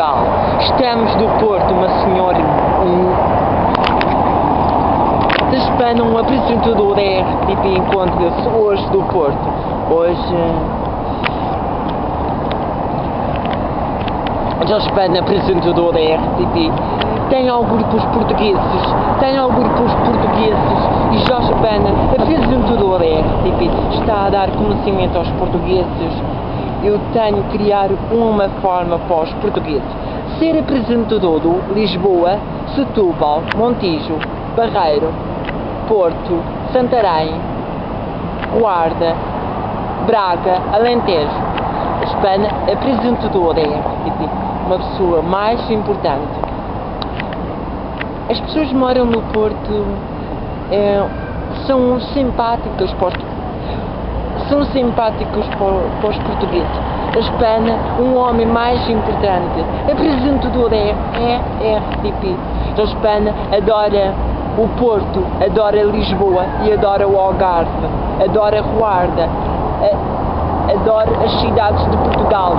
Portugal. Estamos do Porto, uma senhora da Espanha, um apresentador da RTP encontra-se hoje do Porto. Hoje a Espanha, apresentador da RTP, tem grupos portugueses, e Jorge Pena, apresentador da RTP, está a dar conhecimento aos portugueses. Eu tenho que criar uma forma para os portugueses. Ser apresentador do Lisboa, Setúbal, Montijo, Barreiro, Porto, Santarém, Guarda, Braga, Alentejo. Espanha, apresentador da RTP, uma pessoa mais importante. As pessoas que moram no Porto são simpáticas para os portugueses. A Espanha, um homem mais importante, apresentador da RTP. A Espanha adora o Porto, adora Lisboa e adora o Algarve, adora Guarda, adora as cidades de Portugal.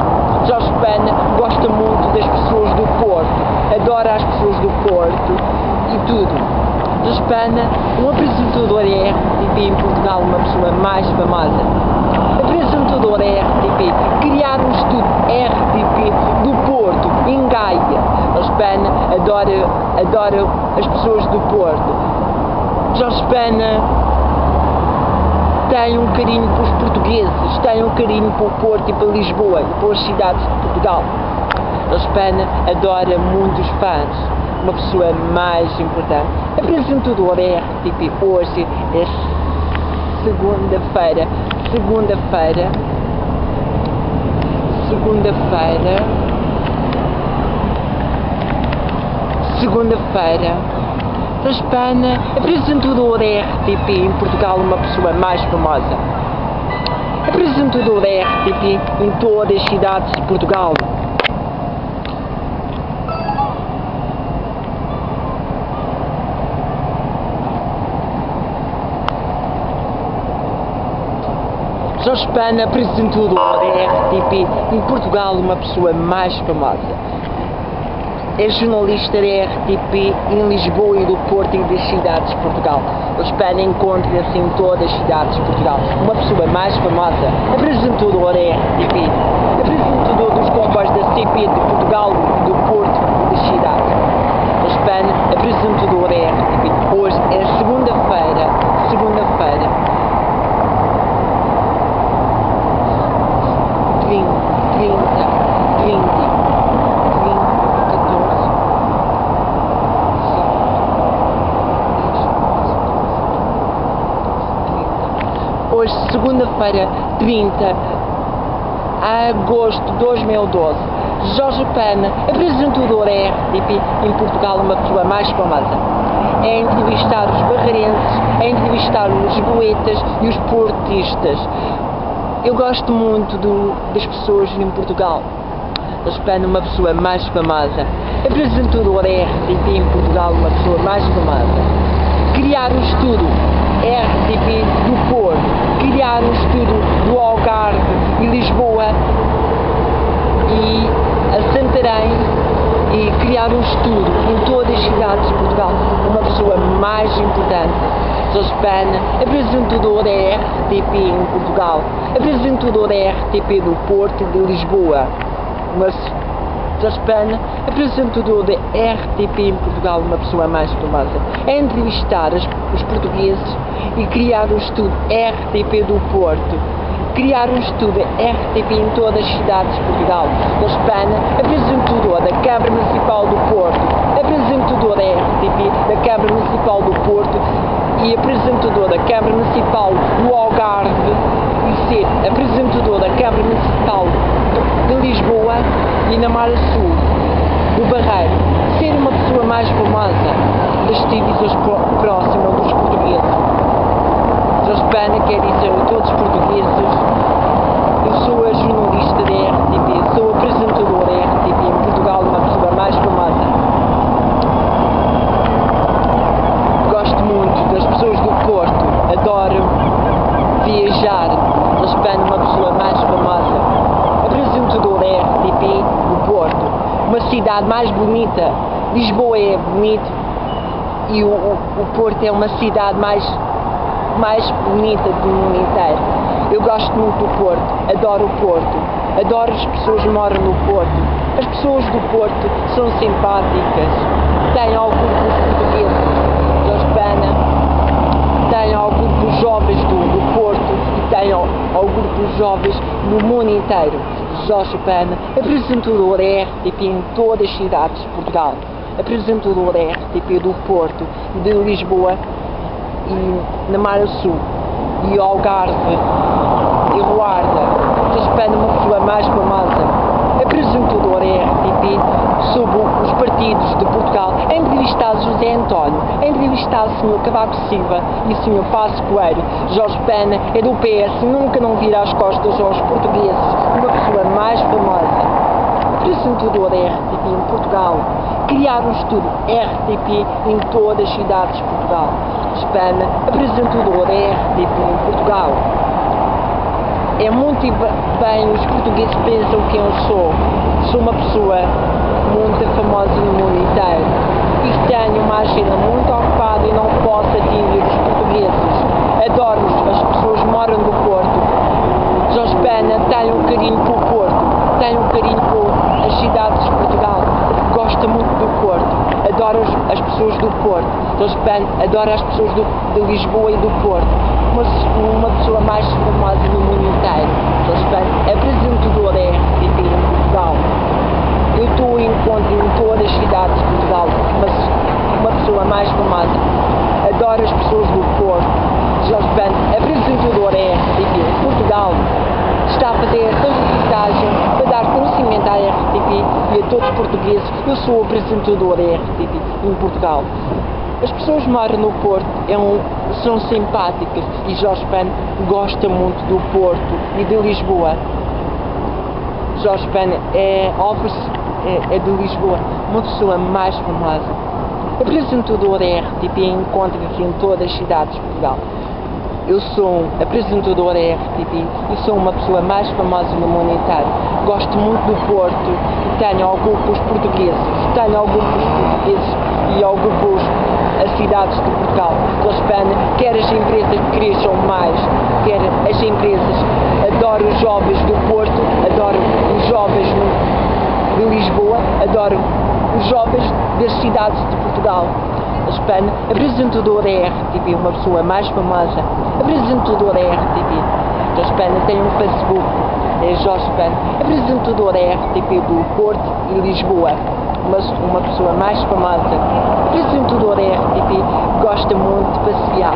Jorge Pena gosta muito das pessoas do Porto, adora as pessoas do Porto e tudo. Jorge Pena, um apresentador da RTP em Portugal, uma pessoa mais famosa. Apresentador da RTP, criar um estúdio RTP do Porto, em Gaia. Jorge Pena adora as pessoas do Porto. Jorge Pena tem um carinho para os portugueses, tem um carinho para o Porto e para Lisboa e para as cidades de Portugal. Jorge Pena adora muitos fãs, uma pessoa mais importante. Apresentador da RTP, hoje é segunda-feira, Jorge Pena, apresentador da RTP em Portugal, uma pessoa mais famosa. Apresentador da RTP em todas as cidades de Portugal. Jorge Pena, apresentador da RTP em Portugal, uma pessoa mais famosa. É jornalista da RTP em Lisboa e do Porto e das cidades de Portugal. Jorge Pena encontra-se em todas as cidades de Portugal. Uma pessoa mais famosa, apresentador da RTP, apresentador dos comboios da CP de Portugal, do Porto e das cidades. Jorge Pena, apresentador da RTP. Hoje é segunda-feira. 30 de agosto de 2012. Jorge Pena, apresentador da RTP em Portugal, uma pessoa mais famosa. É entrevistar os barreirenses, é entrevistar os lisboetas e os portistas. Eu gosto muito das pessoas em Portugal. Jorge Pena, uma pessoa mais famosa. Apresentador da RTP em Portugal, uma pessoa mais famosa. Criar um estúdio RTP do Porto, criar um estúdio do Algarve e Lisboa e a Santarém e criar um estúdio em todas as cidades de Portugal. Uma pessoa mais importante. Jorge Pena, apresentador da RTP em Portugal, apresentador da RTP do Porto e de Lisboa. Jorge Pena, apresentador da RTP em Portugal, uma pessoa mais famosa. É entrevistar os portugueses e criar um estúdio RTP do Porto. Criar um estúdio RTP em todas as cidades de Portugal. Jorge Pena, apresentador da Câmara Municipal do Porto, apresentador da RTP da Câmara Municipal do Porto e apresentador da Câmara Municipal do Algarve e ser apresentador da Câmara Municipal de Lisboa e na Mar Sul, do Barreiro. Ser uma pessoa mais famosa das televisões próximas dos portugueses. Jorge Pena quer dizer a todos os portugueses: eu sou a jornalista da RTP, sou apresentador da RTP em Portugal, uma pessoa mais famosa. Gosto muito das pessoas do Porto, adoro viajar. Jorge Pena, uma pessoa mais famosa. Apresentador da RTP do Porto. uma cidade mais bonita. Lisboa é bonito e o Porto é uma cidade mais bonita do mundo inteiro. Eu gosto muito do Porto, adoro o Porto, adoro as pessoas que moram no Porto. As pessoas do Porto são simpáticas, têm orgulho dos portugueses, Jorge Pena, têm orgulho dos jovens do Porto e têm orgulho dos jovens no mundo inteiro. Jorge Pena, apresentador da RTP em todas as cidades de Portugal, apresentador da RTP do Porto e de Lisboa e na Mar Sul e Algarve e Guarda. Jorge Pena, uma pessoa mais famosa, apresentador da RTP sobre os partidos de Portugal, a entrevistar José António, a entrevistar o Sr. Cavaco Silva e o Sr. Passos Coelho. Jorge Pena é do PS, nunca não vira as costas aos portugueses, uma pessoa mais famosa. Apresentador da RTP em Portugal, criar um estúdio RTP em todas as cidades de Portugal. Jorge Pena, apresentador da RTP em Portugal. É muito bem, os portugueses pensam quem eu sou. Sou uma pessoa muito famosa no mundo inteiro. E tenho uma agenda muito ocupada e não posso atingir os portugueses. Adoro-os, as pessoas que moram no Porto. Jorge Pena tem um carinho pelo Porto, tem um carinho pelas cidades de Portugal. Gosta muito do Porto, adora as pessoas do Porto. Jorge Pena adora as pessoas de Lisboa e do Porto. Uma pessoa mais famosa no mundo inteiro. Jorge Pena, apresentador da RTP em Portugal. Eu estou em encontro em todas as cidades de Portugal, mas uma pessoa mais famosa. Adoro as pessoas do Porto. Jorge Pena, apresentador da RTP em Portugal. Está a fazer esta reportagem para dar conhecimento à RTP e a todos os portugueses. Eu sou o apresentador da RTP em Portugal. As pessoas que moram no Porto são simpáticas e Jorge Pena gosta muito do Porto e de Lisboa. Jorge Pena é de Lisboa, uma pessoa mais famosa. Apresentador da RTP encontra-se em todas as cidades de Portugal. Eu sou um apresentador da RTP e sou uma pessoa mais famosa no mundo inteiro. Gosto muito do Porto e tenho orgulho pelos portugueses. Tenho orgulho pelos portugueses e orgulho pelas cidades de Portugal. Jorge Pena quer as empresas que cresçam mais, quer as empresas. Adoro os jovens do Porto, adoro os jovens de Lisboa, adoro os jovens das cidades de Portugal. Jorge Pena, apresentador da RTP, uma pessoa mais famosa, apresentador da RTP. Jorge Pena tem um Facebook, é Jorge Pena, apresentador da RTP do Porto e Lisboa, uma pessoa mais famosa, apresentador da RTP, gosta muito de passear,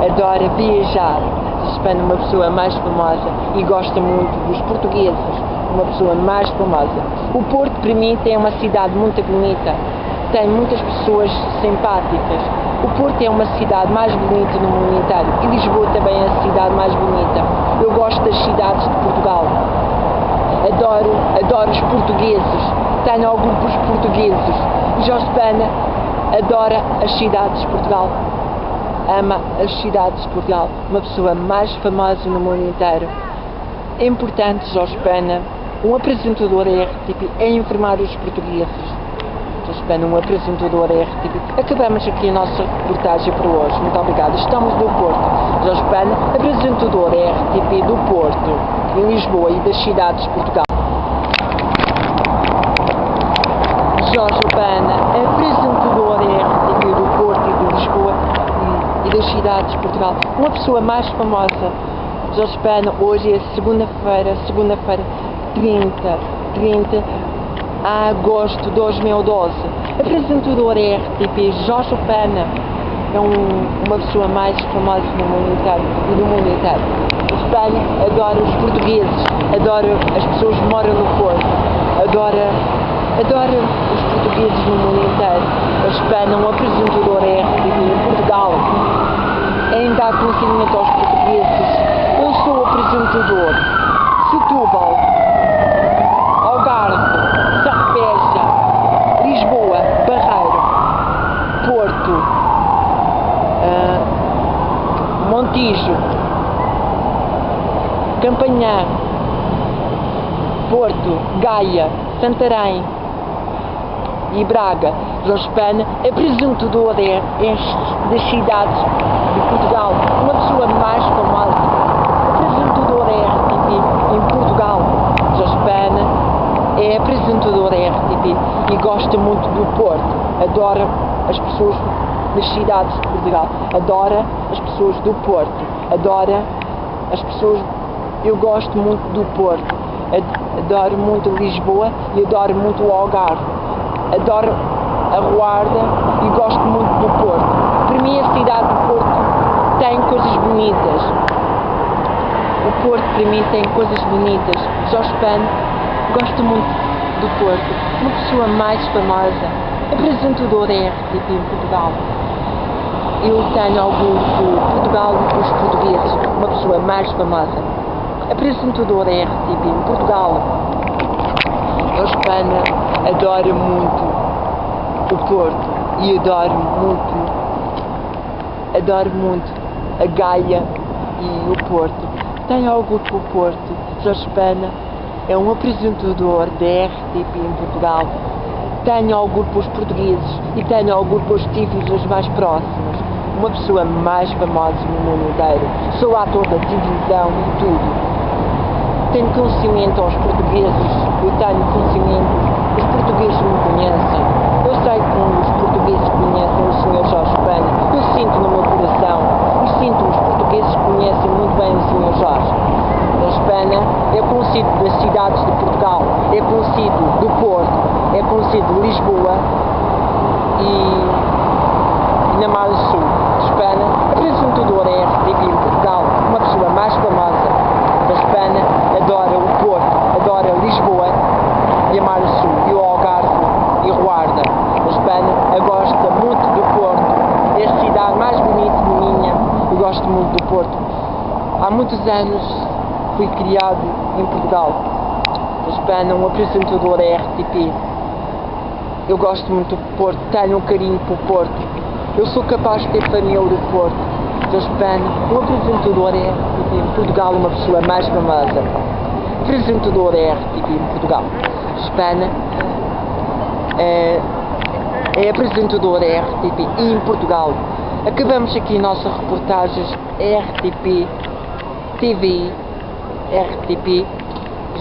adora viajar. Jorge Pena, uma pessoa mais famosa e gosta muito dos portugueses, uma pessoa mais famosa. O Porto, para mim, tem uma cidade muito bonita. Tem muitas pessoas simpáticas. O Porto é uma cidade mais bonita no mundo inteiro e Lisboa também é a cidade mais bonita. Eu gosto das cidades de Portugal. Adoro os portugueses. Tenho orgulho pelos portugueses. Jorge Pena adora as cidades de Portugal. Ama as cidades de Portugal. Uma pessoa mais famosa no mundo inteiro. É importante, Jorge Pena, um apresentador da RTP, é informar os portugueses. Jorge Pena, um apresentador da RTP. Acabamos aqui a nossa reportagem para hoje. Muito obrigado. Estamos do Porto. Jorge Pena, apresentador da RTP do Porto, em Lisboa e das cidades de Portugal. Jorge Pena, apresentador da RTP do Porto e de Lisboa e das cidades de Portugal. Uma pessoa mais famosa. Jorge Pena, hoje é segunda-feira, 30 de agosto de 2012. Apresentador da RTP, Jorge Pena, é uma pessoa mais famosa no mundo inteiro e do mundo inteiro. Jorge Pena adora os portugueses, adora as pessoas que moram no Porto, adora os portugueses no mundo inteiro. Jorge Pena, um apresentador da RTP em Portugal, em dar conhecimento aos portugueses. Eu sou o apresentador. Setúbal, Algarve, Sarpeja, Lisboa, Barreiro, Porto, Montijo, Campanhã, Porto, Gaia, Santarém, e Braga. Jorge Pena, apresentador das cidades de Portugal, uma pessoa mais famosa, apresentador da RTP em Portugal. Jorge Pena é apresentador da RTP e gosta muito do Porto, adora as pessoas das cidades de Portugal, adora as pessoas do Porto, adora as pessoas. Eu gosto muito do Porto, adoro muito Lisboa e adoro muito o Algarve, adoro a Guarda e gosto muito do Porto. Para mim a cidade do Porto tem coisas bonitas. O Porto para mim tem coisas bonitas. Jorge Pena gosta muito do Porto, uma pessoa mais famosa, apresentador da RTP em Portugal. Eu tenho orgulho por Portugal e pelos portugueses, uma pessoa mais famosa, apresentador da RTP em Portugal. Jorge Pena adora muito o Porto e adoro muito a Gaia e o Porto. Tenho orgulho pelo Porto. Jorge Pena é um apresentador da RTP em Portugal. Tenho orgulho pelos portugueses e tenho orgulho pelos títulos mais próximos. Uma pessoa mais famosa no mundo inteiro. Sou ator da televisão e tudo. Tenho conhecimento aos portugueses, eu tenho conhecimento, os portugueses me conhecem, eu sei como os portugueses conhecem o Sr. Jorge Pena, eu sinto no meu coração, e sinto que os portugueses conhecem muito bem o Sr. Jorge. Jorge Pena é conhecido das cidades de Portugal, é conhecido do Porto, é conhecido de Lisboa e na Mar do Sul. Jorge Pena, apresentador da RTP em Portugal, uma pessoa mais famosa. Jorge Pena adora o Porto, adora Lisboa e a Mar do Sul, e o Algarve e Guarda. Jorge Pena gosta muito do Porto, é a cidade mais bonita minha, eu gosto muito do Porto. Há muitos anos fui criado em Portugal. Jorge Pena, um apresentador da RTP. Eu gosto muito do Porto, tenho um carinho pelo Porto. Eu sou capaz de ter família do Porto. Jorge Pena, um apresentador da RTP em Portugal, uma pessoa mais famosa. Apresentador da RTP em Portugal. Jorge Pena é apresentador da RTP em Portugal. Acabamos aqui nossas reportagens RTP TV, RTP.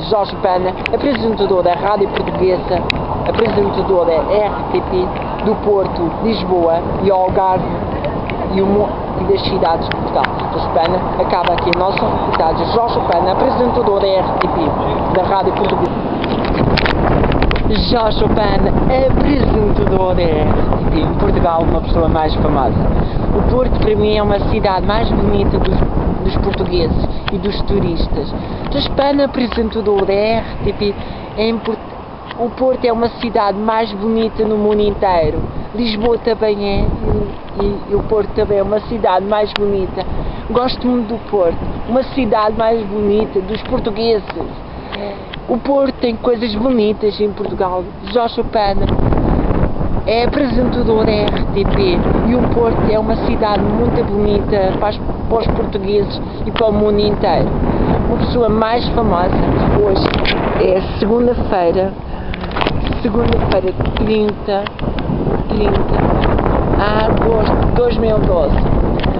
Jorge Pena, apresentador da Rádio Portuguesa, apresentador da RTP do Porto, Lisboa e Algarve e das cidades de Portugal. Jorge Pena, acaba aqui a nossa reportagem. Jorge Pena, apresentador da RTP, da Rádio Portuguesa. Jorge Pena, apresentador da RTP em Portugal, uma pessoa mais famosa. O Porto para mim é uma cidade mais bonita dos portugueses e dos turistas. Jorge Pena, apresentador da RTP em Portugal. O Porto é uma cidade mais bonita no mundo inteiro. Lisboa também é, e o Porto também é uma cidade mais bonita. Gosto muito do Porto, uma cidade mais bonita dos portugueses. O Porto tem coisas bonitas em Portugal. Jorge Pena é apresentador da RTP e o Porto é uma cidade muito bonita para os portugueses e para o mundo inteiro. Uma pessoa mais famosa hoje é segunda-feira 30 de agosto de 2012.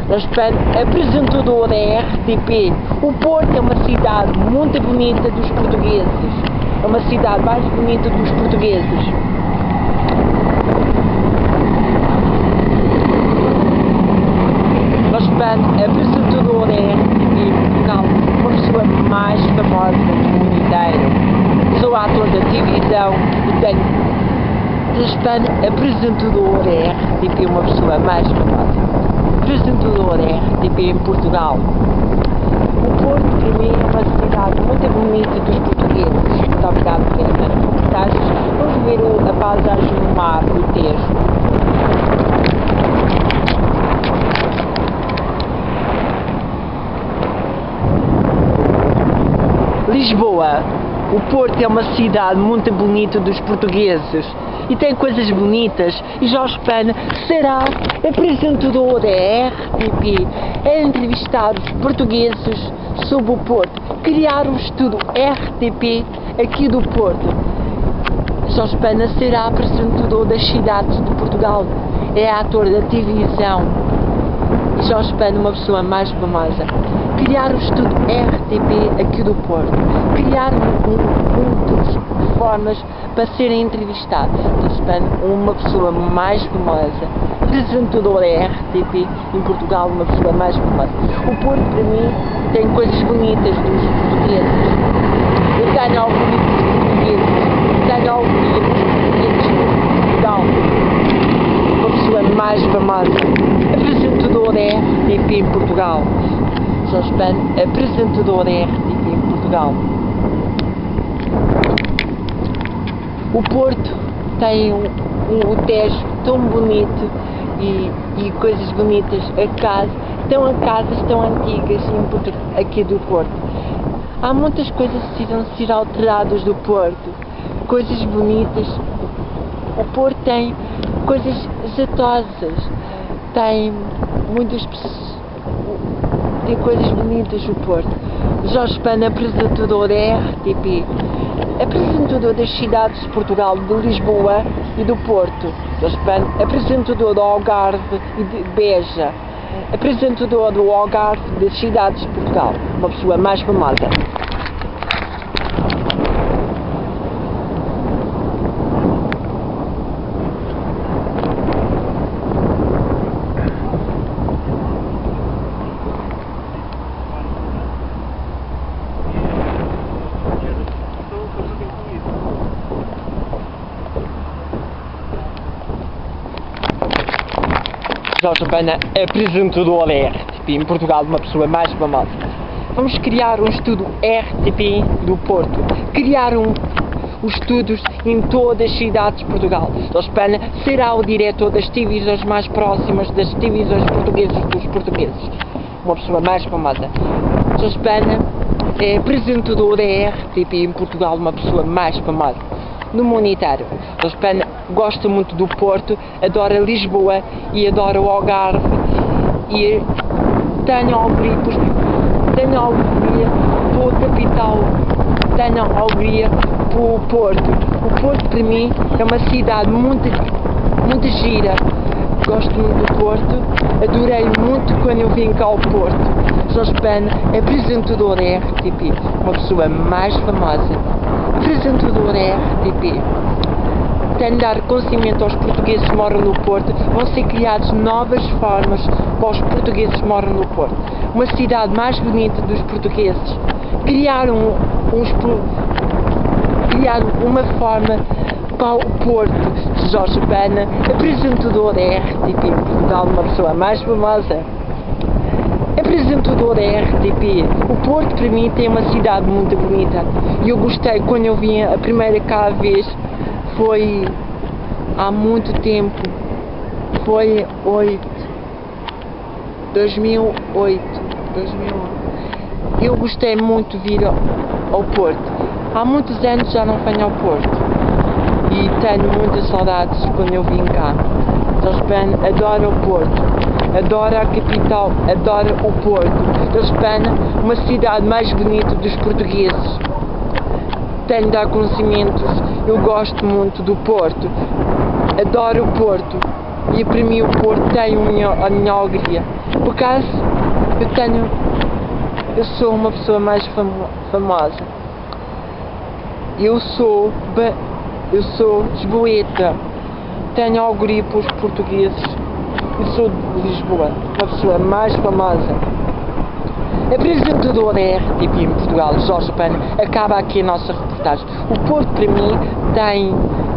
Jorge Pena, apresentador da RTP. O Porto é uma cidade muito bonita dos portugueses. É uma cidade mais bonita dos portugueses. Jorge Pena, apresentador da RTP Portugal, uma pessoa mais famosa do mundo inteiro. Sou ator da televisão e tenho. Jorge Pena, apresentador da RTP, uma pessoa mais famosa. Apresentador da RTP em Portugal. O Porto, para mim, é uma cidade muito bonita dos portugueses. Muito obrigado por essas reportagens. Vamos ver a paisagem do mar, do Tejo. Lisboa. O Porto é uma cidade muito bonita dos portugueses e tem coisas bonitas, e Jorge Pena será apresentador da RTP a entrevistar os portugueses sobre o Porto, criar um estudo RTP aqui do Porto. Jorge Pena será apresentador das cidades de Portugal. É ator da televisão. E Jorge Pena, uma pessoa mais famosa. Criar o estúdio RTP aqui do Porto. Criar muitas formas para serem entrevistados. Jorge Pena, uma pessoa mais famosa. Apresentador da RTP em Portugal, uma pessoa mais famosa. O Porto, para mim, tem coisas bonitas dos portugueses. Eu tenho algoritmos portugueses. Tenho algoritmos portugueses em Portugal. Uma pessoa mais famosa. Apresentador da RTP em Portugal. Jorge Pena, apresentador da RTP em Portugal. O Porto tem um Tejo tão bonito e coisas bonitas, casas tão antigas aqui do Porto. Há muitas coisas que precisam ser alteradas do Porto, coisas bonitas. O Porto tem coisas jetosas, tem coisas bonitas o Porto. Jorge Pena, apresentador da RTP, apresentador das cidades de Portugal, de Lisboa e do Porto. Jorge Pena, apresentador do Algarve e de Beja, apresentador do Algarve das cidades de Portugal, uma pessoa mais famosa. Jorge Pena, apresentador da RTP em Portugal, uma pessoa mais famosa. Vamos criar um estúdio RTP do Porto. Criar os estúdios em todas as cidades de Portugal. Jorge Pena será o diretor das televisões mais próximas das televisões portuguesas dos portugueses. Uma pessoa mais famosa. Jorge Pena é apresentador da RTP em Portugal, uma pessoa mais famosa. No mundo inteiro. Jorge Pena gosta muito do Porto, adora Lisboa e adora o Algarve e tenho alegria pela capital, tenho alegria pelo Porto. O Porto para mim é uma cidade muito gira. Gosto muito do Porto, adorei muito quando eu vim cá ao Porto. Jorge Pena é apresentador da RTP, uma pessoa mais famosa. Apresentador da RTP. Tem de dar conhecimento aos portugueses que moram no Porto. Vão ser criadas novas formas para os portugueses que moram no Porto. Uma cidade mais bonita dos portugueses. Criar uma forma para o Porto. Jorge Pena, apresentador da RTP em Portugal, uma pessoa mais famosa. Apresentador da RTP. O Porto para mim tem uma cidade muito bonita. E eu gostei quando eu vim a primeira vez. Foi há muito tempo. Foi 2008. Eu gostei muito de vir ao Porto. Há muitos anos já não venho ao Porto. E tenho muitas saudades quando eu vim cá. Jorge Pena adora o Porto. Adora a capital, adora o Porto. Jorge Pena, uma cidade mais bonita dos portugueses. Tenho de dar conhecimentos, eu gosto muito do Porto. Adoro o Porto. E para mim o Porto tem a minha alegria. Por acaso, eu sou uma pessoa mais famosa. Eu sou lisboeta. Tenho alegria para os portugueses. Eu sou de Lisboa, uma pessoa mais famosa. Apresentador da RTP em Portugal, Jorge Pena, acaba aqui a nossa reportagem. O Porto para mim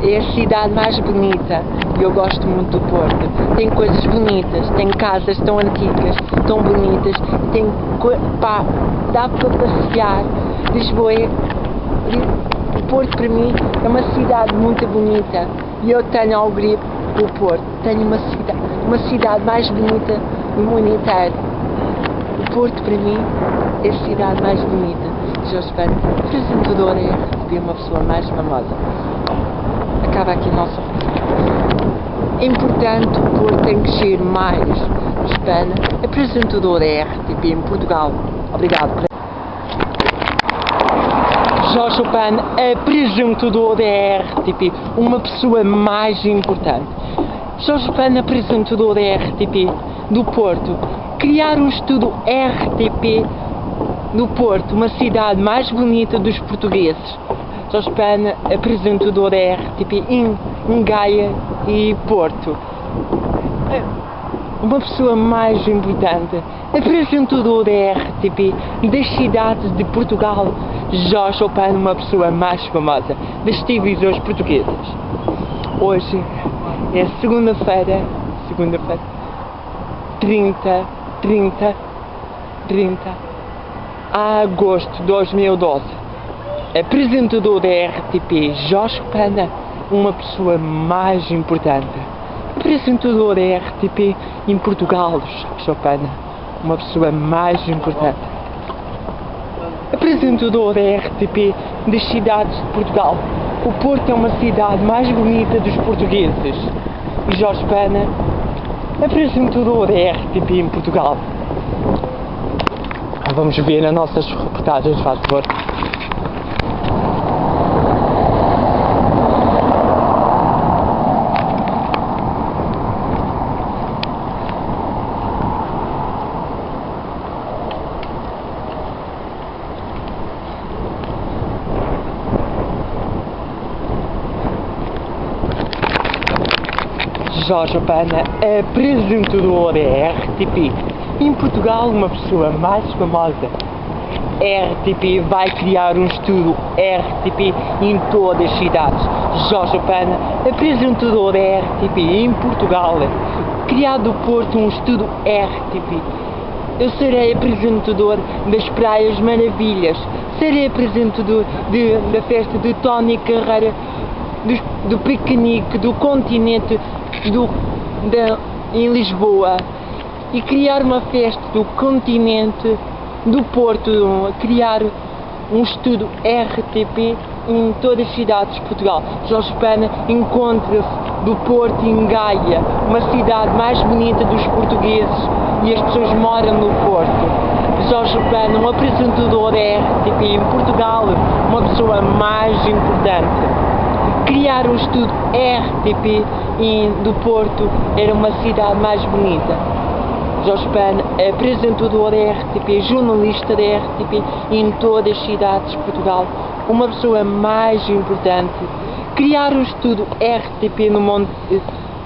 é a cidade mais bonita e eu gosto muito do Porto. Tem coisas bonitas, tem casas tão antigas, tão bonitas, dá para passear. Lisboa o Porto para mim é uma cidade muito bonita e eu tenho alegria pelo Porto. Tenho uma cidade mais bonita do mundo inteiro. O Porto para mim é a cidade mais bonita. Jorge Pena, apresentador da RTP, uma pessoa mais famosa. Acaba aqui a nossa reportagem. É importante, o Porto tem que ser mais. Jorge Pena, apresentador da RTP em Portugal. Obrigado. Jorge Pan, apresentador da RTP, uma pessoa mais importante. Jorge Pan, apresentador da RTP do Porto, criar um estúdio RTP no Porto, uma cidade mais bonita dos portugueses. Jorge Pan, apresentador da RTP em Gaia e Porto. Uma pessoa mais importante, apresentador da RTP das cidades de Portugal. Jorge Pan, uma pessoa mais famosa das televisões portuguesas. Hoje é segunda-feira, 30 de agosto de 2012. Apresentador da RTP, Jorge Pan, uma pessoa mais importante. Apresentador da RTP em Portugal, Jorge Pan, uma pessoa mais importante. Apresentador da RTP das cidades de Portugal. O Porto é uma cidade mais bonita dos portugueses. E Jorge Pan, apresentador da RTP em Portugal. Vamos ver as nossas reportagens, faz favor. Jorge Pan, apresentador da RTP em Portugal, uma pessoa mais famosa. RTP vai criar um estúdio RTP em todas as cidades. Jorge Pan, apresentador da RTP em Portugal, criado no Porto um estúdio RTP. Eu serei apresentador das Praias Maravilhas, serei apresentador da festa de Tony Carreira, do piquenique, do continente, em Lisboa, e criar uma festa do continente do Porto, criar um estúdio RTP em todas as cidades de Portugal. Jorge Pan encontra-se do Porto em Gaia, uma cidade mais bonita dos portugueses, e as pessoas moram no Porto. Jorge Pan, um apresentador da RTP em Portugal, uma pessoa mais importante. Criar um estúdio RTP do Porto era uma cidade mais bonita. Jorge Pan, apresentador da RTP, jornalista da RTP em todas as cidades de Portugal, uma pessoa mais importante. Criar um estúdio RTP no Monte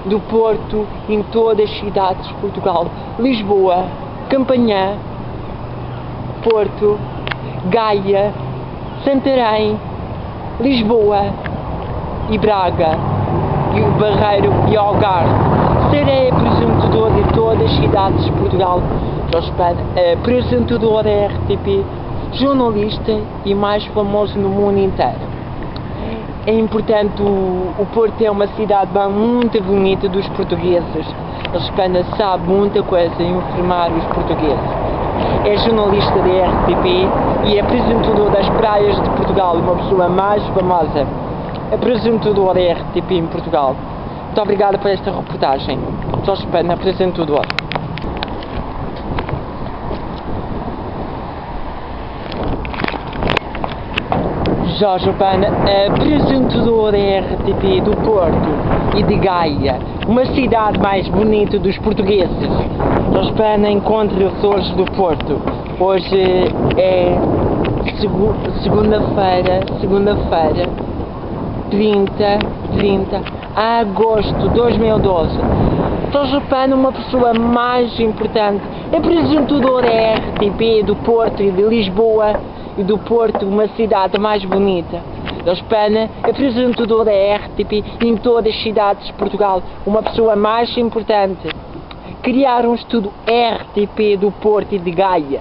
do Porto em todas as cidades de Portugal. Lisboa, Campanhã, Porto, Gaia, Santarém, Lisboa e Braga, e o Barreiro e Algarve. Serei apresentador de todas as cidades de Portugal. Jorge Pan, apresentador da RTP, jornalista e mais famoso no mundo inteiro. É importante, o Porto é uma cidade muito bonita dos portugueses. Jorge Pan sabe muita coisa em informar os portugueses. É jornalista da RTP e é apresentador das Praias de Portugal, uma pessoa mais famosa. Apresentador da RTP em Portugal. Muito obrigado por esta reportagem. Jorge Pan, apresentador. Jorge Pan, apresentador da RTP do Porto e de Gaia, uma cidade mais bonita dos portugueses. Jorge Pan encontra-se hoje do Porto. Hoje é segunda-feira, 30 de agosto de 2012. Jorge Pan, uma pessoa mais importante, apresentador da RTP do Porto e de Lisboa e do Porto, uma cidade mais bonita. Jorge Pan, apresentador da RTP em todas as cidades de Portugal, uma pessoa mais importante. Criar um estúdio RTP do Porto e de Gaia.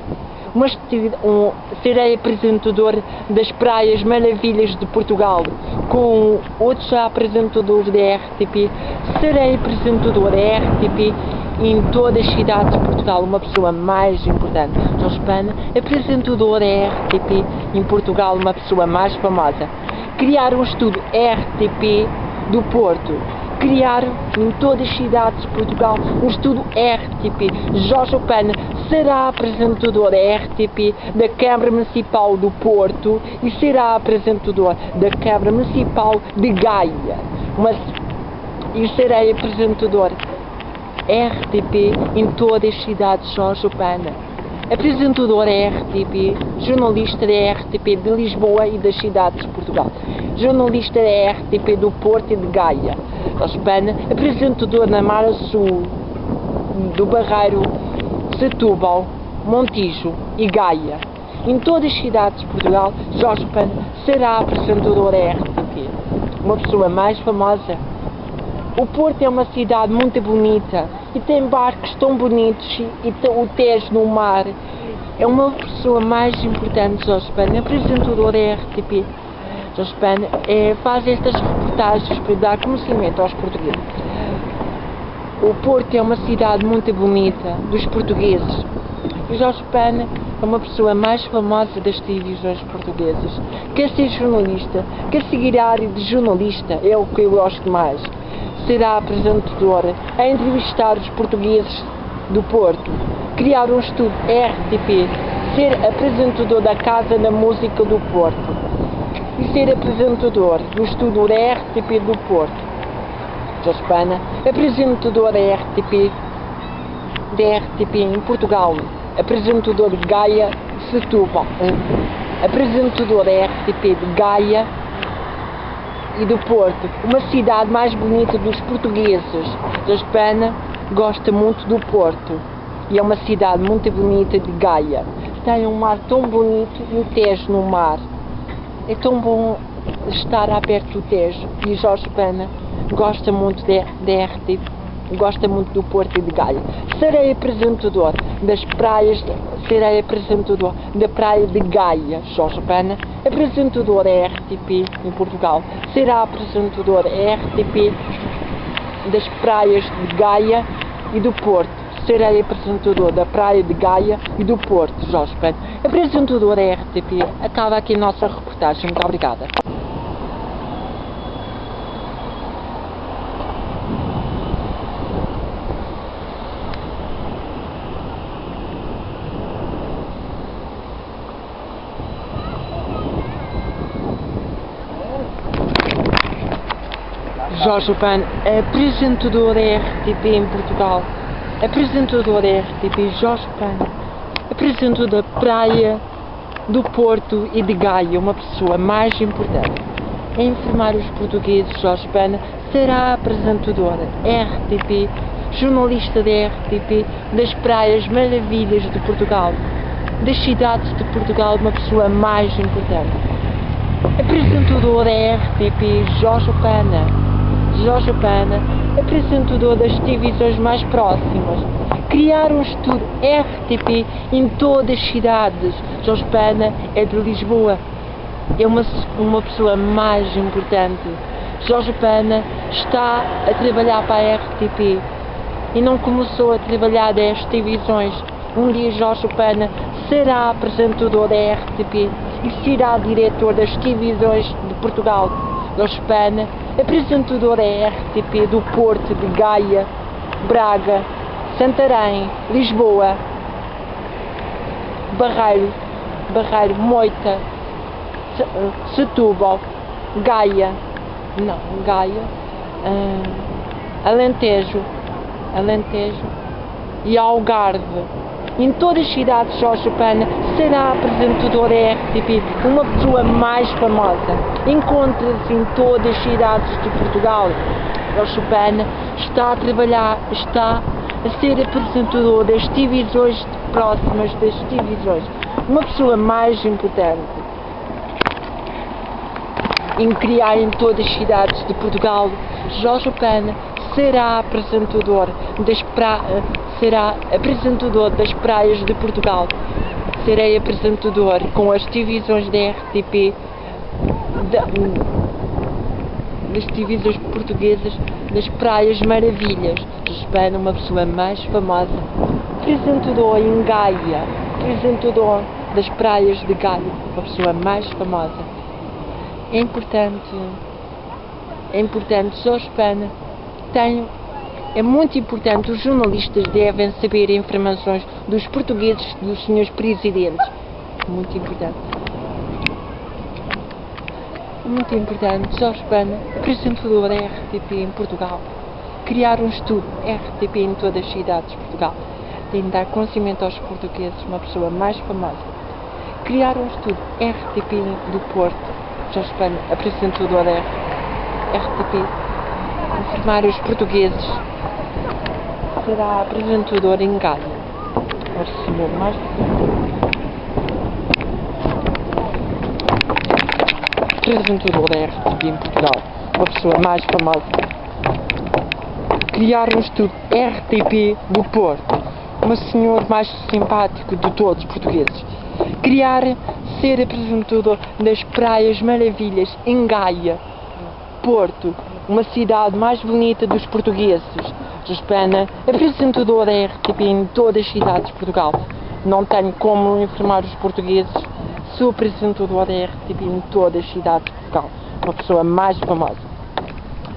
Serei apresentador das Praias Maravilhas de Portugal, com outros apresentadores da RTP. Serei apresentador da RTP em todas as cidades de Portugal, uma pessoa mais importante. Jorge Pan, apresentador da RTP em Portugal, uma pessoa mais famosa. Criar um estúdio RTP do Porto criar em todas as cidades de Portugal um estudo RTP. Jorge Pena será apresentador RTP da Câmara Municipal do Porto e será apresentador da Câmara Municipal de Gaia. E serei apresentador RTP em todas as cidades de Jorge Pena. Apresentador RTP, jornalista da RTP de Lisboa e das cidades de Portugal. Jornalista da RTP do Porto e de Gaia. Jorge Pena, apresentador na Mara Sul, do Barreiro, Setúbal, Montijo e Gaia. Em todas as cidades de Portugal, Jorge Pena será apresentador RTP. Uma pessoa mais famosa. O Porto é uma cidade muito bonita e tem barcos tão bonitos e o Tejo no mar. É uma pessoa mais importante, Jorge Pena, apresentador da RTP. Jorge Pena faz estas reportagens para dar conhecimento aos portugueses. O Porto é uma cidade muito bonita dos portugueses. E Jorge Pena é uma pessoa mais famosa das televisões portuguesas. Quer ser jornalista, quer seguir a área de jornalista, é o que eu gosto mais. Será apresentador a entrevistar os portugueses do Porto, criar um estudo RTP, ser apresentador da Casa da Música do Porto e ser apresentador do estudo da RTP do Porto. Jorge Pena, apresentador da RTP em Portugal, apresentador de Gaia, Setúbal, apresentador da RTP de Gaia e do Porto, uma cidade mais bonita dos portugueses. Jorge Pena gosta muito do Porto e é uma cidade muito bonita de Gaia. Tem um mar tão bonito e o Tejo no mar. É tão bom estar perto do Tejo e Jorge Pena gosta muito da RTP, gosta muito do Porto e de Gaia. Serei apresentador das praias, serei apresentador da praia de Gaia, Jorge Pena, apresentador da RTP em Portugal, será apresentador da RTP das praias de Gaia e do Porto. Serei apresentador da praia de Gaia e do Porto, Jorge Pena, apresentador da RTP. Acaba aqui a nossa reportagem. Muito obrigada. Jorge Pena, apresentador da RTP em Portugal, apresentador da RTP, Jorge Pena, apresentador da praia do Porto e de Gaia, uma pessoa mais importante. A informar os portugueses, Jorge Pena será apresentador RTP, jornalista da RTP, das praias maravilhas de Portugal, das cidades de Portugal, uma pessoa mais importante. Apresentador da RTP, Jorge Pena. Jorge Pena, apresentador das televisões mais próximas. Criar um estudo RTP em todas as cidades. Jorge Pena é de Lisboa. É uma pessoa mais importante. Jorge Pena está a trabalhar para a RTP e não começou a trabalhar das televisões. Um dia Jorge Pena será apresentador da RTP e será diretor das televisões de Portugal. Jorge Pena, apresentador da RTP do Porto, de Gaia, Braga, Santarém, Lisboa, Barreiro, Moita, Setúbal, Gaia, Alentejo e Algarve. Em todas as cidades, Jorge Pena será apresentador da RTP, uma pessoa mais famosa. Encontra-se em todas as cidades de Portugal. Jorge Pena está a trabalhar, está a ser apresentador das televisões próximas das televisões. Uma pessoa mais importante. Em criar em todas as cidades de Portugal, Jorge Pena será apresentador das praias de Portugal. Serei apresentador com as televisões da RTP, das televisões portuguesas, das praias maravilhas. Jorge Pena, uma pessoa mais famosa. Apresentador em Gaia, apresentador das praias de Gaia, uma pessoa mais famosa. É importante Jorge Pena É muito importante, os jornalistas devem saber informações dos portugueses, dos senhores presidentes. Muito importante. Muito importante, Jorge Pena, apresentador da RTP em Portugal, criar um estudo RTP em todas as cidades de Portugal, tem de dar conhecimento aos portugueses, uma pessoa mais famosa. Criar um estudo RTP do Porto, Jorge Pena, apresentador da RTP, informar os portugueses, será apresentador em Gaia. O senhor mais apresentador da RTP em Portugal, uma pessoa mais famosa. Criar um estudo RTP do Porto, um senhor mais simpático de todos os portugueses. Ser apresentador das Praias Maravilhas em Gaia, Porto, uma cidade mais bonita dos portugueses. Jorge Pena, apresentador da RTP em todas as cidades de Portugal. Não tenho como informar os portugueses. Sou apresentador da RTP em todas as cidades de Portugal. Uma pessoa mais famosa.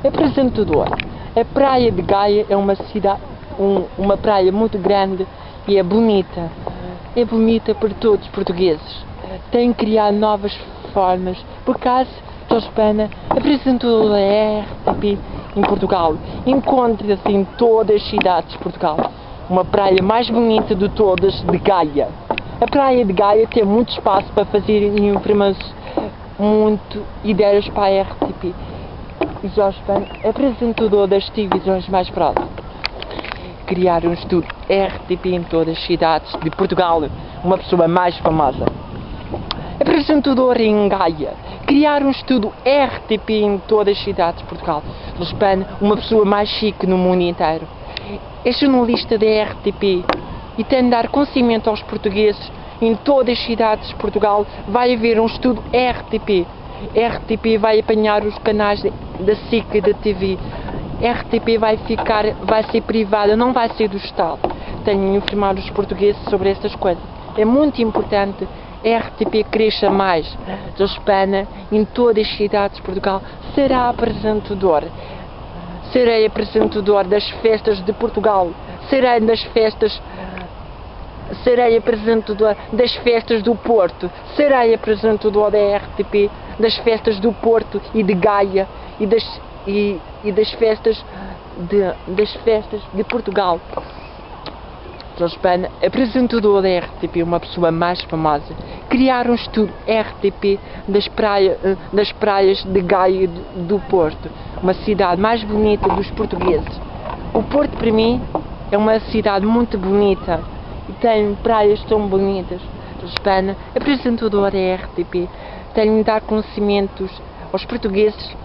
Apresentador. A Praia de Gaia é uma cidade, uma praia muito grande e é bonita. É bonita para todos os portugueses. Tem que criar novas formas. Por acaso, Jorge Pena, apresentador da RTP em Portugal, encontra-se em todas as cidades de Portugal. Uma praia mais bonita de todas, de Gaia. A Praia de Gaia tem muito espaço para fazer informações, muito ideias para a RTP. E Jorge Pena, apresentador das televisões mais próximas. Criar um estudo RTP em todas as cidades de Portugal, uma pessoa mais famosa. Apresentador em Gaia. Criar um estudo RTP em todas as cidades de Portugal. Jorge Pena, uma pessoa mais chique no mundo inteiro. É jornalista da RTP e tem de dar conhecimento aos portugueses em todas as cidades de Portugal. Vai haver um estudo RTP. RTP vai apanhar os canais da SIC e da TV. RTP vai ser privada, não vai ser do Estado. Tenho de informar os portugueses sobre estas coisas. É muito importante RTP cresça mais. Jorge Pena, em todas as cidades de Portugal, será apresentador. Serei apresentador das festas de Portugal. Serei apresentador das festas do Porto. Serei apresentador da RTP, das festas do Porto e de Gaia e das festas de Portugal. Jorge Pena, apresentador da RTP, uma pessoa mais famosa. Criar um estudo RTP das praias de Gaia e do Porto, uma cidade mais bonita dos portugueses. O Porto, para mim, é uma cidade muito bonita e tem praias tão bonitas. Jorge Pena, apresentador da RTP, tem de dar conhecimentos aos portugueses.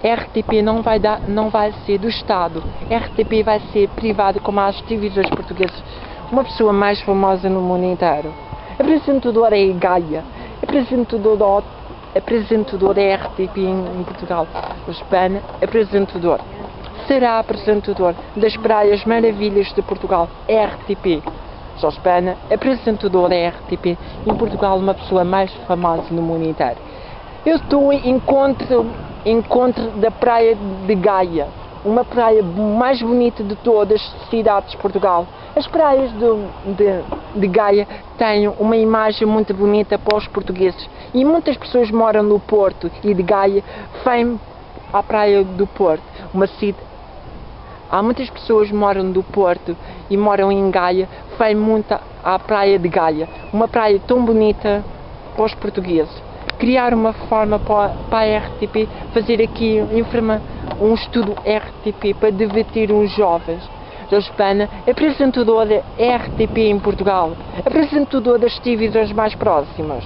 RTP não vai ser do Estado. RTP vai ser privado como as televisões portuguesas. Uma pessoa mais famosa no mundo inteiro. Apresentador é Gaia. Apresentador da RTP em Portugal. Jorge Pena, apresentador. Será apresentador das Praias Maravilhas de Portugal. RTP. Jorge Pena, apresentador da RTP em Portugal, uma pessoa mais famosa no mundo inteiro. Eu estou em encontro da Praia de Gaia, uma praia mais bonita de todas as cidades de Portugal. As praias de Gaia têm uma imagem muito bonita para os portugueses e muitas pessoas moram no Porto e de Gaia vêm à Praia do Porto, Há muitas pessoas que moram do Porto e moram em Gaia, vêm muito à Praia de Gaia, uma praia tão bonita para os portugueses. Criar uma forma para a RTP, fazer aqui um estudo RTP para divertir os jovens. Jorge Pena, apresentador da RTP em Portugal, apresentador das televisões mais próximas.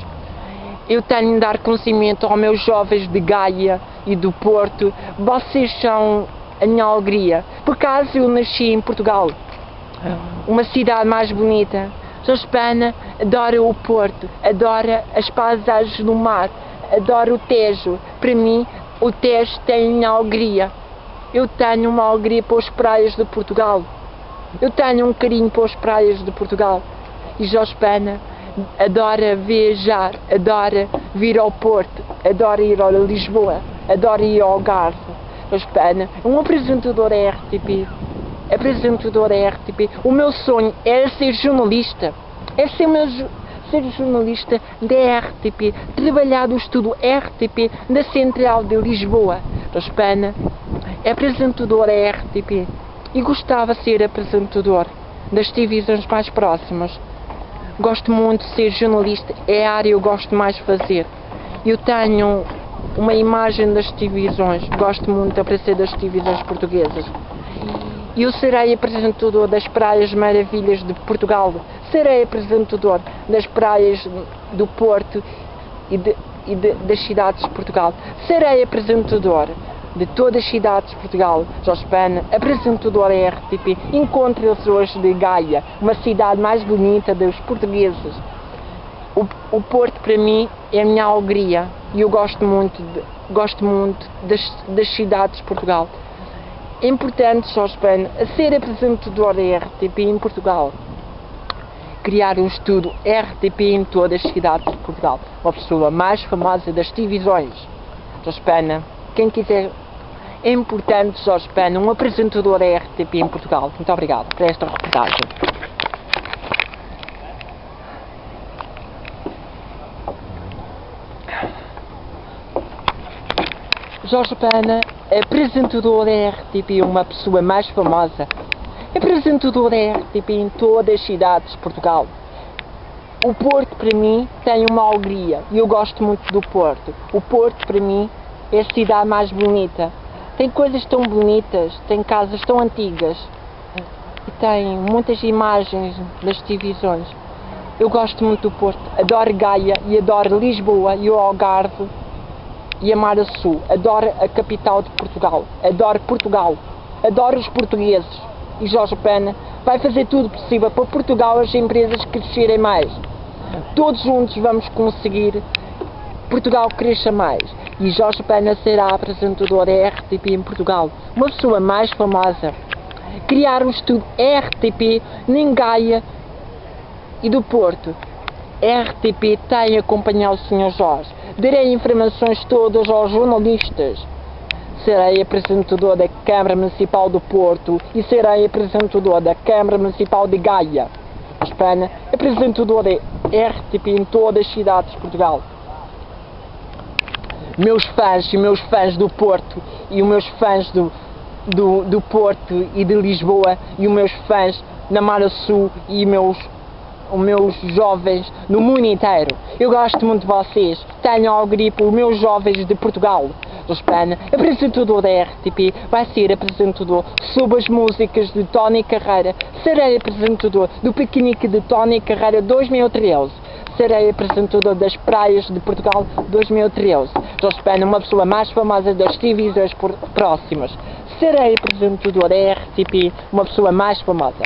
Eu tenho de dar conhecimento aos meus jovens de Gaia e do Porto. Vocês são a minha alegria. Por acaso eu nasci em Portugal, uma cidade mais bonita. Jorge Pena adora o Porto, adora as paisagens do mar, adora o Tejo. Para mim, o Tejo tem minha alegria. Eu tenho uma alegria para as praias de Portugal. Eu tenho um carinho para as praias de Portugal. E Jorge Pena adora viajar, adora vir ao Porto, adora ir a Lisboa, adora ir ao Algarve. Jorge Pena, um apresentador da RTP. Apresentador da RTP. O meu sonho era ser jornalista. É ser jornalista da RTP. Trabalhar no estúdio RTP da Central de Lisboa. Jorge Pena, apresentador da RTP. E gostava de ser apresentador das televisões mais próximas. Gosto muito de ser jornalista. É a área que eu gosto mais de fazer. Eu tenho uma imagem das televisões. Gosto muito de aparecer das televisões portuguesas. Eu serei apresentador das Praias Maravilhas de Portugal. Serei apresentador das praias do Porto e das cidades de Portugal. Serei apresentador de todas as cidades de Portugal. Jorge Pena, apresentador da RTP. Encontre-se hoje de Gaia, uma cidade mais bonita dos portugueses. O Porto, para mim, é a minha alegria. E eu gosto muito das cidades de Portugal. É importante, Jorge Pena, ser apresentador da RTP em Portugal. Criar um estúdio RTP em todas as cidades de Portugal. Uma pessoa mais famosa das televisões. Jorge Pena, quem quiser. É importante, Jorge Pena, um apresentador da RTP em Portugal. Muito obrigado por esta reportagem. Jorge Pena, apresentador da RTP, uma pessoa mais famosa. Apresentador da RTP em todas as cidades de Portugal. O Porto, para mim, tem uma alegria. E eu gosto muito do Porto. O Porto, para mim, é a cidade mais bonita. Tem coisas tão bonitas, tem casas tão antigas. E tem muitas imagens das televisões. Eu gosto muito do Porto. Adoro Gaia e adoro Lisboa e o Algarve. E a Mar Sul. Adoro a capital de Portugal. Adoro Portugal. Adoro os portugueses. E Jorge Pena vai fazer tudo possível para Portugal as empresas crescerem mais. Todos juntos vamos conseguir Portugal cresça mais. E Jorge Pena será apresentador da RTP em Portugal. Uma pessoa mais famosa. Criar um estúdio RTP em Gaia e do Porto. RTP tem acompanhado o Sr. Jorge. Darei informações todas aos jornalistas. Serei apresentador da Câmara Municipal do Porto e serei apresentador da Câmara Municipal de Gaia. Jorge Pena, apresentador da RTP em todas as cidades de Portugal. Meus fãs do Porto e os meus fãs do Porto e de Lisboa e os meus fãs na Mar Sul e os meus jovens no mundo inteiro. Eu gosto muito de vocês. Tenho alegria pelos meus jovens de Portugal. Jorge Pena, apresentador da RTP, vai ser apresentador sobre as músicas de Tony Carreira. Serei apresentador do piquenique de Tony Carreira 2013. Serei apresentador das praias de Portugal 2013. Jorge Pena, uma pessoa mais famosa das televisões próximas. Serei apresentador da RTP, uma pessoa mais famosa.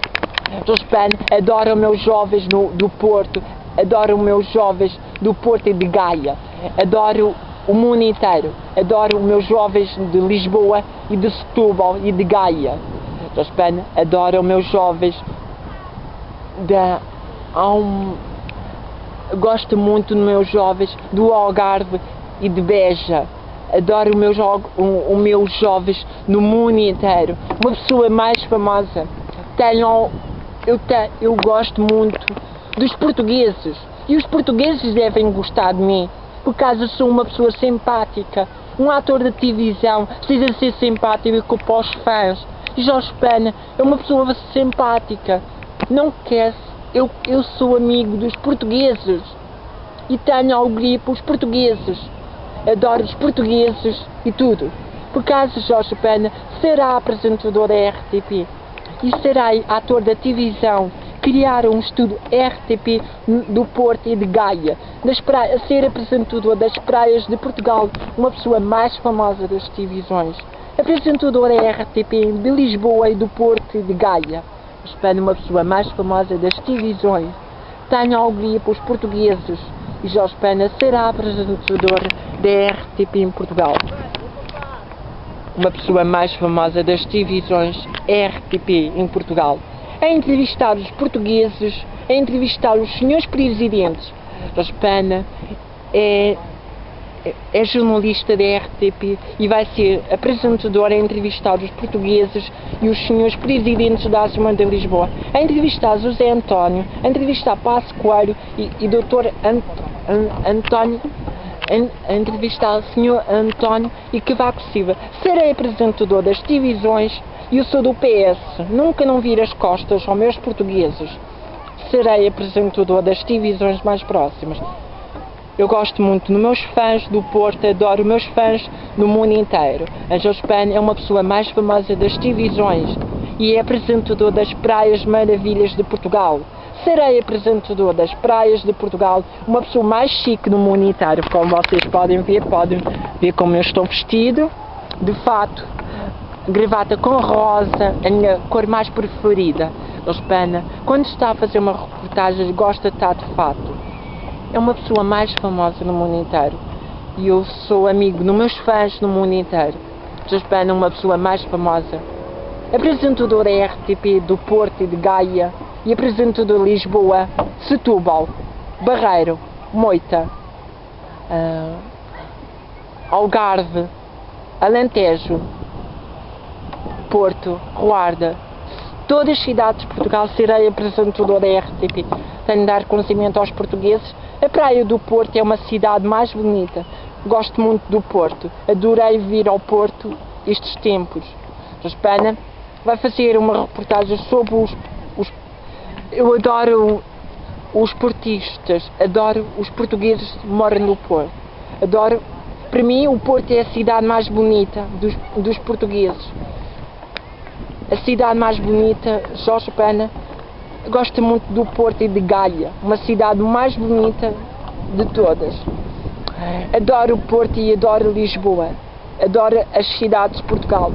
Jorge Pena, adoro os meus jovens do Porto, adoro os meus jovens do Porto e de Gaia, adoro o mundo inteiro, adoro os meus jovens de Lisboa e de Setúbal e de Gaia. Jorge Pena, adoro os meus jovens gosto muito dos meus jovens do Algarve e de Beja. Adoro os meus jovens no mundo inteiro. Uma pessoa mais famosa. Eu gosto muito dos portugueses. E os portugueses devem gostar de mim. Por causa sou uma pessoa simpática. Um ator de televisão precisa ser simpático para os fãs. E Jorge Pena é uma pessoa simpática. Não quer. Eu sou amigo dos portugueses. E tenho alegria para os portugueses. Adoro os portugueses e tudo. Por causa Jorge Pena será apresentador da RTP. E serei ator da televisão. Criar um estúdio RTP do Porto e de Gaia. Ser apresentador das praias de Portugal. Uma pessoa mais famosa das televisões. Apresentador da RTP de Lisboa e do Porto e de Gaia. Espero uma pessoa mais famosa das televisões. Tenho alegria para os portugueses. E Jorge Pena será apresentador da RTP em Portugal. Uma pessoa mais famosa das televisões RTP em Portugal. A entrevistar os portugueses, a entrevistar os senhores presidentes. Jorge Pena é jornalista da RTP e vai ser apresentadora a entrevistar os portugueses e os senhores presidentes da Assembleia de Lisboa, a entrevistar José António, a entrevistar Passo Coelho e Dr. António, a entrevistar o Sr. António e Cavaco Silva. Serei apresentador das televisões e eu sou do PS. Nunca não vir as costas aos meus portugueses. Serei apresentador das televisões mais próximas. Eu gosto muito dos meus fãs do Porto, adoro meus fãs no mundo inteiro. A Jospin é uma pessoa mais famosa das televisões e é apresentador das Praias Maravilhas de Portugal. Serei apresentador das Praias de Portugal, uma pessoa mais chique no mundo inteiro. Como vocês podem ver como eu estou vestido. De fato, gravata com rosa, a minha cor mais preferida. Jospin, quando está a fazer uma reportagem, gosta de estar de fato. É uma pessoa mais famosa no mundo inteiro. E eu sou amigo dos meus fãs no mundo inteiro. Jospin é uma pessoa mais famosa. Apresentador da RTP do Porto e de Gaia. E apresentador de Lisboa, Setúbal, Barreiro, Moita, Algarve, Alentejo, Porto, Guarda. Todas as cidades de Portugal serei apresentador da RTP. Tenho de dar conhecimento aos portugueses. A Praia do Porto é uma cidade mais bonita. Gosto muito do Porto. Adorei vir ao Porto estes tempos. Jospin vai fazer uma reportagem sobre eu adoro os portistas, adoro os portugueses que moram no Porto. Para mim, o Porto é a cidade mais bonita dos portugueses. A cidade mais bonita, Jospin, gosta muito do Porto e de Gaia, uma cidade mais bonita de todas. Adoro o Porto e adoro Lisboa, adoro as cidades de Portugal.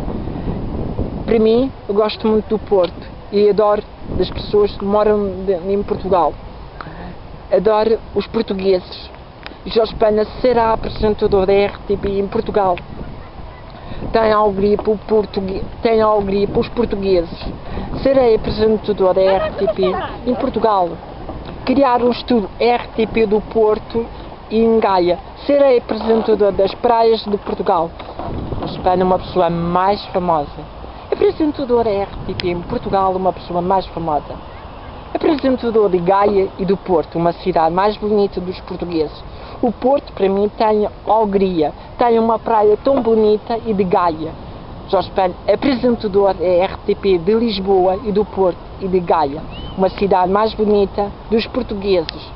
Para mim, eu gosto muito do Porto e adoro as pessoas que moram em Portugal. Adoro os portugueses. Jospin será apresentador da RTP em Portugal. Tem alegria para os portugueses. Serei apresentador da RTP em Portugal. Criar um estúdio RTP do Porto e em Gaia. Serei apresentador das Praias de Portugal. Jospin é uma pessoa mais famosa. Apresentador da RTP em Portugal, uma pessoa mais famosa. Apresentador de Gaia e do Porto, uma cidade mais bonita dos portugueses. O Porto, para mim, tem alegria. Tem uma praia tão bonita e de Gaia. Jospin, apresentador da RTP de Lisboa e do Porto e de Gaia. Uma cidade mais bonita dos portugueses.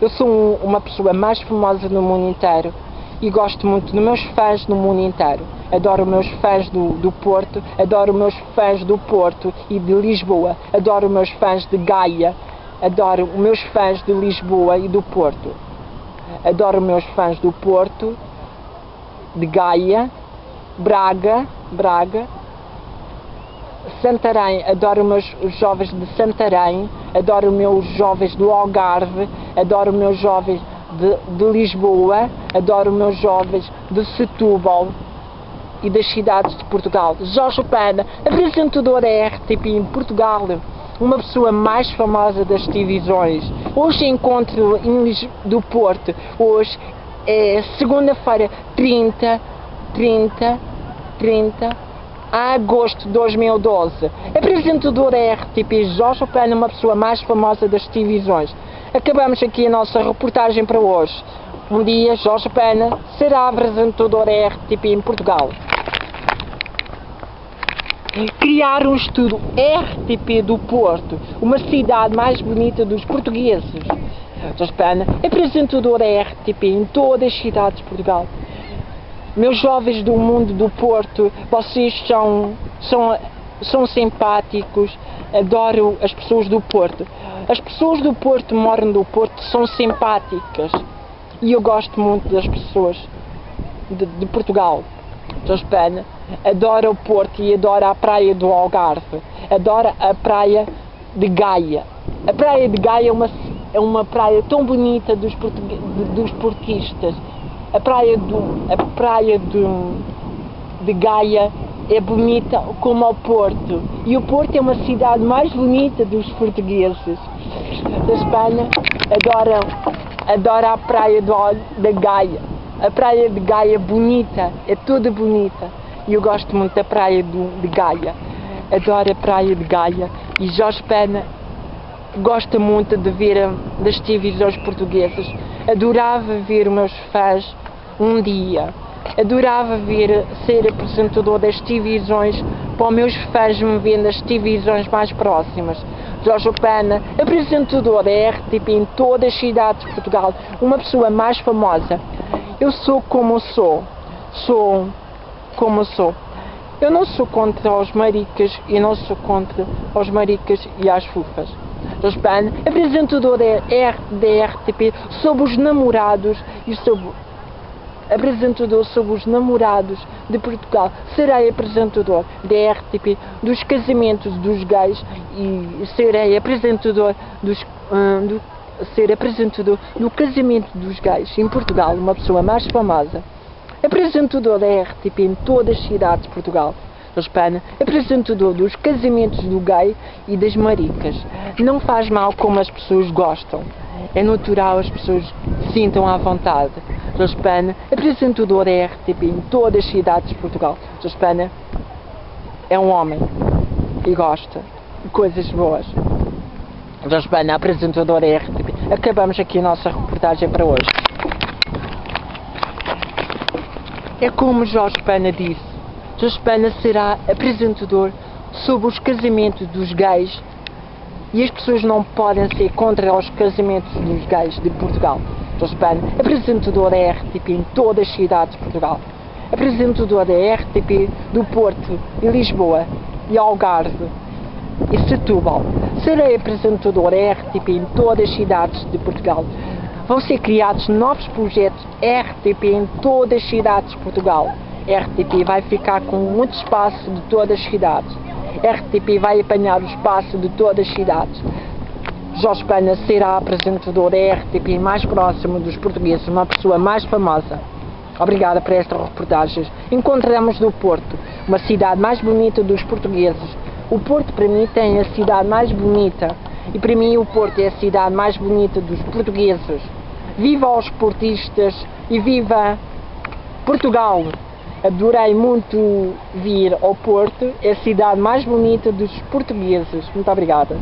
Eu sou uma pessoa mais famosa no mundo inteiro e gosto muito dos meus fãs no mundo inteiro. Adoro os meus fãs do Porto, adoro os meus fãs do Porto e de Lisboa, adoro os meus fãs de Gaia, adoro os meus fãs de Lisboa e do Porto. Adoro os meus fãs do Porto, de Gaia, Braga, Santarém, adoro os meus jovens de Santarém, adoro os meus jovens do Algarve, adoro os meus jovens de Lisboa, adoro os meus jovens de Setúbal e das cidades de Portugal. Jospin, apresentador da RTP em Portugal, uma pessoa mais famosa das televisões. Hoje encontro do Porto. Hoje é segunda-feira, 30 de agosto de 2012. Apresentador da RTP, Jospin, uma pessoa mais famosa das televisões. Acabamos aqui a nossa reportagem para hoje. Um dia, Jospin será apresentador da RTP em Portugal. Criar um estúdio RTP do Porto, uma cidade mais bonita dos portugueses. Jospin, apresentador da RTP em todas as cidades de Portugal. Meus jovens do mundo do Porto, vocês são simpáticos, adoro as pessoas do Porto. As pessoas do Porto, moram do Porto, são simpáticas e eu gosto muito das pessoas de Portugal. Jospin, adoro o Porto e adoro a praia do Algarve, adoro a praia de Gaia. A praia de Gaia é uma praia tão bonita dos portistas. A praia de Gaia é bonita como o Porto. E o Porto é uma cidade mais bonita dos portugueses. Da Espanha, adoro a praia da Gaia. A praia de Gaia é bonita, é toda bonita. E eu gosto muito da praia de Gaia. Adoro a praia de Gaia. E Jorge Pena gosta muito de ver das televisões portuguesas. Adorava ver os meus fãs um dia. Adorava ver ser apresentador das televisões para os meus fãs me verem das televisões mais próximas. Jorge Pena, apresentador da RTP em todas as cidades de Portugal, uma pessoa mais famosa. Eu sou como sou. Sou como sou. Eu não sou contra os maricas e não sou contra os maricas e as fufas. Jorge Pena, apresentador da RTP sobre os namorados e sobre apresentador sobre os namorados de Portugal. Serei apresentador da RTP dos casamentos dos gays e serei apresentador ser apresentador do casamento dos gays em Portugal, uma pessoa mais famosa. Apresentador da RTP em todas as cidades de Portugal. Jorge Pena, apresentador dos casamentos do gay e das maricas. Não faz mal como as pessoas gostam. É natural as pessoas se sintam à vontade. Jorge Pena, apresentador da RTP em todas as cidades de Portugal. Jorge Pena é um homem e gosta de coisas boas. Jorge Pena, apresentador da RTP. Acabamos aqui a nossa reportagem para hoje. É como Jorge Pena disse. Jorge Pena será apresentador sobre os casamentos dos gays e as pessoas não podem ser contra os casamentos dos gays de Portugal. Jorge Pena, apresentador da RTP em todas as cidades de Portugal. Apresentador da RTP do Porto e Lisboa e Algarve e Setúbal. Serei apresentador da RTP em todas as cidades de Portugal. Vão ser criados novos projetos RTP em todas as cidades de Portugal. RTP vai ficar com muito espaço de todas as cidades. RTP vai apanhar o espaço de todas as cidades. Jorge Pena será apresentador da RTP mais próximo dos portugueses, uma pessoa mais famosa. Obrigada por esta reportagem. Encontramos no Porto, uma cidade mais bonita dos portugueses. O Porto para mim tem a cidade mais bonita e para mim o Porto é a cidade mais bonita dos portugueses. Viva os portistas e viva Portugal! Adorei muito vir ao Porto, é a cidade mais bonita dos portugueses. Muito obrigada.